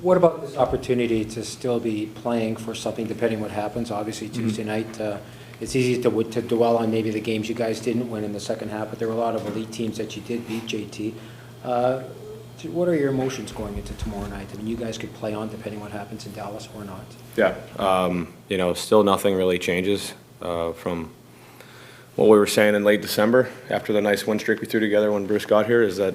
What about this opportunity to still be playing for something, depending what happens? Obviously, Tuesday night, it's easy to dwell on maybe the games you guys didn't win in the second half, but there were a lot of elite teams that you did beat, JT. What are your emotions going into tomorrow night? I mean, you guys could play on depending what happens in Dallas or not. Yeah, still nothing really changes from what we were saying in late December after the nice win streak we threw together when Bruce got here, is that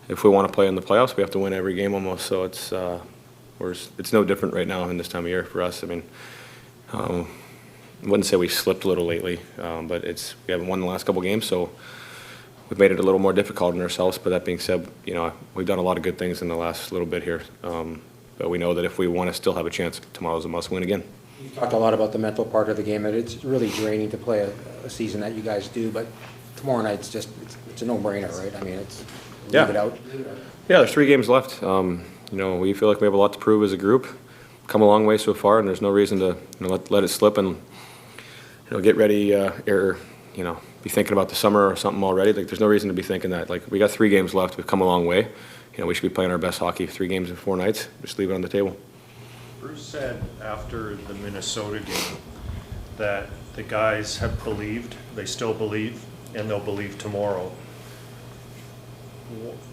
if we want to play in the playoffs, we have to win every game almost. So it's no different right now in this time of year for us. I mean, I wouldn't say we slipped a little lately, but we haven't won the last couple games, so we've made it a little more difficult on ourselves. But that being said, we've done a lot of good things in the last little bit here. But we know that if we want to still have a chance, tomorrow's a must-win again. You talked a lot about the mental part of the game, and it's really draining to play a season that you guys do. But tomorrow night, it's a no-brainer, right? I mean, leave it out. Yeah, there's 3 games left. We feel like we have a lot to prove as a group. Come a long way so far, and there's no reason to let it slip and get ready or be thinking about the summer or something already. Like, there's no reason to be thinking that. Like, we got 3 games left. We've come a long way. We should be playing our best hockey 3 games in 4 nights. Just leave it on the table. Bruce said after the Minnesota game that the guys have believed, they still believe, and they'll believe tomorrow.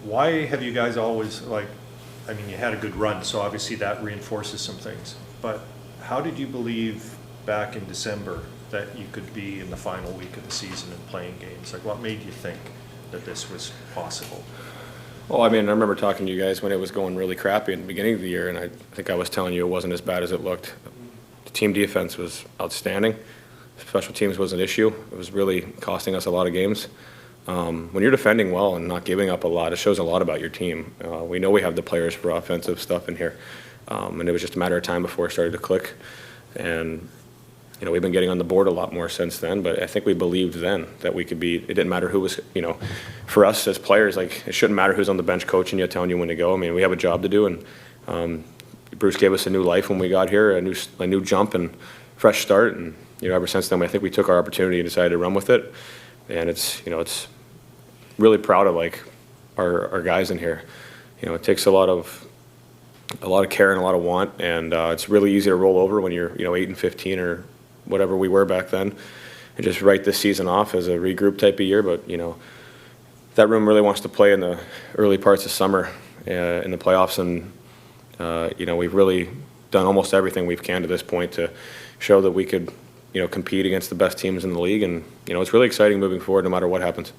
Why have you guys always, you had a good run, so obviously that reinforces some things. But how did you believe back in December that you could be in the final week of the season and playing games? Like, what made you think that this was possible? Well, I mean, I remember talking to you guys when it was going really crappy in the beginning of the year, and I think I was telling you it wasn't as bad as it looked. The team defense was outstanding. Special teams was an issue. It was really costing us a lot of games. When you're defending well and not giving up a lot, it shows a lot about your team. We know we have the players for offensive stuff in here, and it was just a matter of time before it started to click. And we've been getting on the board a lot more since then, but I think we believed then that we could be. It didn't matter who was, for us as players, it shouldn't matter who's on the bench coaching you, telling you when to go. I mean, we have a job to do, and Bruce gave us a new life when we got here, a new jump and fresh start, and ever since then, I think we took our opportunity and decided to run with it. And it's really proud of our guys in here. It takes a lot of care and a lot of want, and it's really easy to roll over when you're 8-15 or whatever we were back then, and just write this season off as a regroup type of year. But that room really wants to play in the early parts of summer in the playoffs, and we've really done almost everything we can to this point to show that we could compete against the best teams in the league, and it's really exciting moving forward no matter what happens.